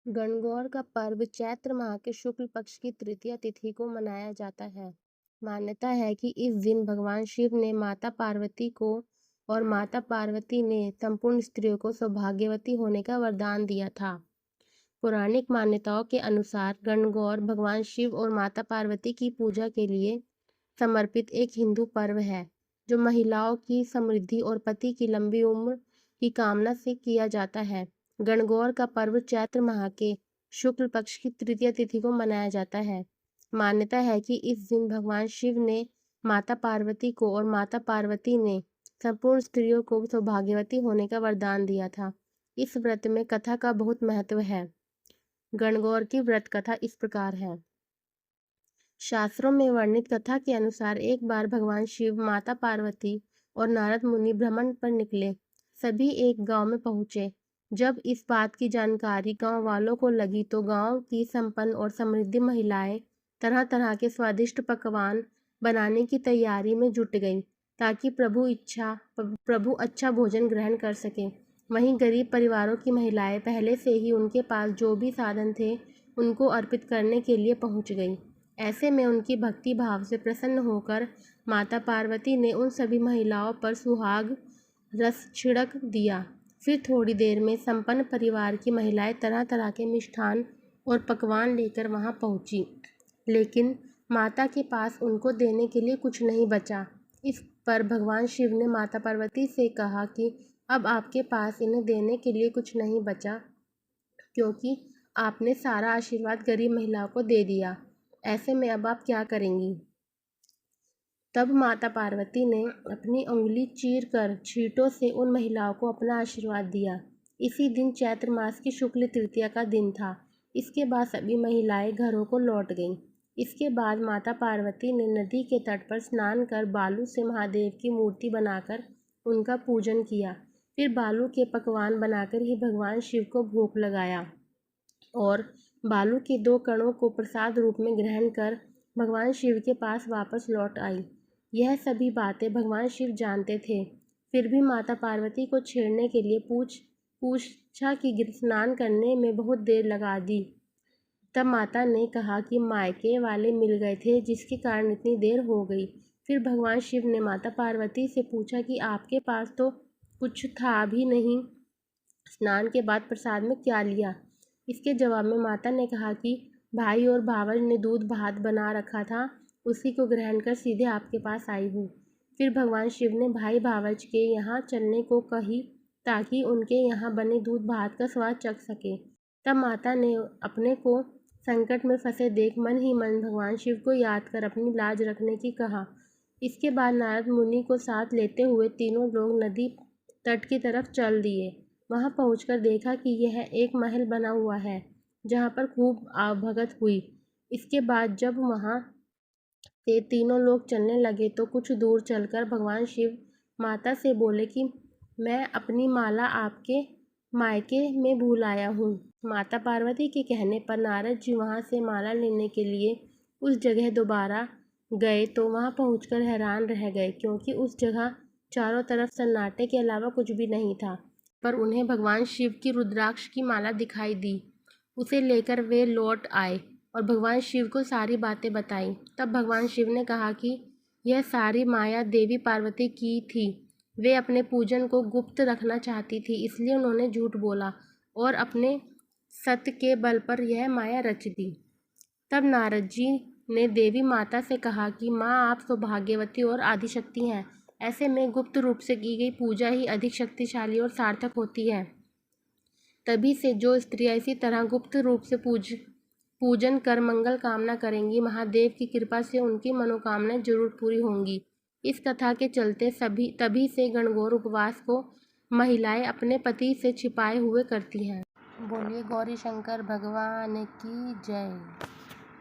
गणगौर का पर्व चैत्र माह के शुक्ल पक्ष की तृतीया तिथि को मनाया जाता है। मान्यता है कि इस दिन भगवान शिव ने माता पार्वती को और माता पार्वती ने संपूर्ण स्त्रियों को सौभाग्यवती होने का वरदान दिया था। पौराणिक मान्यताओं के अनुसार गणगौर भगवान शिव और माता पार्वती की पूजा के लिए समर्पित एक हिंदू पर्व है, जो महिलाओं की समृद्धि और पति की लंबी उम्र की कामना से किया जाता है। गणगौर का पर्व चैत्र माह के शुक्ल पक्ष की तृतीया तिथि को मनाया जाता है। मान्यता है कि इस दिन भगवान शिव ने माता पार्वती को और माता पार्वती ने संपूर्ण स्त्रियों को सौभाग्यवती होने का वरदान दिया था। इस व्रत में कथा का बहुत महत्व है। गणगौर की व्रत कथा इस प्रकार है। शास्त्रों में वर्णित कथा के अनुसार एक बार भगवान शिव, माता पार्वती और नारद मुनि भ्रमण पर निकले। सभी एक गांव में पहुंचे। जब इस बात की जानकारी गांव वालों को लगी तो गांव की संपन्न और समृद्ध महिलाएं तरह तरह के स्वादिष्ट पकवान बनाने की तैयारी में जुट गईं, ताकि प्रभु अच्छा भोजन ग्रहण कर सकें। वहीं गरीब परिवारों की महिलाएं पहले से ही उनके पास जो भी साधन थे उनको अर्पित करने के लिए पहुंच गईं। ऐसे में उनकी भक्ति भाव से प्रसन्न होकर माता पार्वती ने उन सभी महिलाओं पर सुहाग रस छिड़क दिया। फिर थोड़ी देर में संपन्न परिवार की महिलाएं तरह तरह के मिष्ठान और पकवान लेकर वहां पहुंची, लेकिन माता के पास उनको देने के लिए कुछ नहीं बचा। इस पर भगवान शिव ने माता पार्वती से कहा कि अब आपके पास इन्हें देने के लिए कुछ नहीं बचा, क्योंकि आपने सारा आशीर्वाद गरीब महिलाओं को दे दिया। ऐसे में अब आप क्या करेंगी? तब माता पार्वती ने अपनी उंगली चीर कर छींटों से उन महिलाओं को अपना आशीर्वाद दिया। इसी दिन चैत्र मास की शुक्ल तृतीया का दिन था। इसके बाद सभी महिलाएं घरों को लौट गईं। इसके बाद माता पार्वती ने नदी के तट पर स्नान कर बालू से महादेव की मूर्ति बनाकर उनका पूजन किया। फिर बालू के पकवान बनाकर ही भगवान शिव को भोग लगाया और बालू के 2 कणों को प्रसाद रूप में ग्रहण कर भगवान शिव के पास वापस लौट आई। यह सभी बातें भगवान शिव जानते थे, फिर भी माता पार्वती को छेड़ने के लिए पूछा कि स्नान करने में बहुत देर लगा दी। तब माता ने कहा कि मायके वाले मिल गए थे, जिसके कारण इतनी देर हो गई। फिर भगवान शिव ने माता पार्वती से पूछा कि आपके पास तो कुछ था भी नहीं, स्नान के बाद प्रसाद में क्या लिया? इसके जवाब में माता ने कहा कि भाई और भावज ने दूध भात बना रखा था, उसी को ग्रहण कर सीधे आपके पास आई हूँ। फिर भगवान शिव ने भाई भावज के यहाँ चलने को कही, ताकि उनके यहाँ बने दूध भात का स्वाद चख सके। तब माता ने अपने को संकट में फंसे देख मन ही मन भगवान शिव को याद कर अपनी लाज रखने की कहा। इसके बाद नारद मुनि को साथ लेते हुए तीनों लोग नदी तट की तरफ चल दिए। वहां पहुंचकर देखा कि यह एक महल बना हुआ है, जहां पर खूब आवभगत हुई। इसके बाद जब वहां से तीनों लोग चलने लगे तो कुछ दूर चलकर भगवान शिव माता से बोले कि मैं अपनी माला आपके मायके में भूल आया हूँ। माता पार्वती के कहने पर नारद जी वहां से माला लेने के लिए उस जगह दोबारा गए तो वहां पहुंचकर हैरान रह गए, क्योंकि उस जगह चारों तरफ सन्नाटे के अलावा कुछ भी नहीं था। पर उन्हें भगवान शिव की रुद्राक्ष की माला दिखाई दी। उसे लेकर वे लौट आए और भगवान शिव को सारी बातें बताईं। तब भगवान शिव ने कहा कि यह सारी माया देवी पार्वती की थी। वे अपने पूजन को गुप्त रखना चाहती थी, इसलिए उन्होंने झूठ बोला और अपने सत्य के बल पर यह माया रच दी। तब नारद जी ने देवी माता से कहा कि माँ, आप सौभाग्यवती और आदिशक्ति हैं। ऐसे में गुप्त रूप से की गई पूजा ही अधिक शक्तिशाली और सार्थक होती है। तभी से जो स्त्रियां इसी तरह गुप्त रूप से पूजन कर मंगल कामना करेंगी, महादेव की कृपा से उनकी मनोकामनाएं जरूर पूरी होंगी। इस कथा के चलते तभी से गणगौर उपवास को महिलाएं अपने पति से छिपाए हुए करती हैं। बोलिए गौरी शंकर भगवान की जय।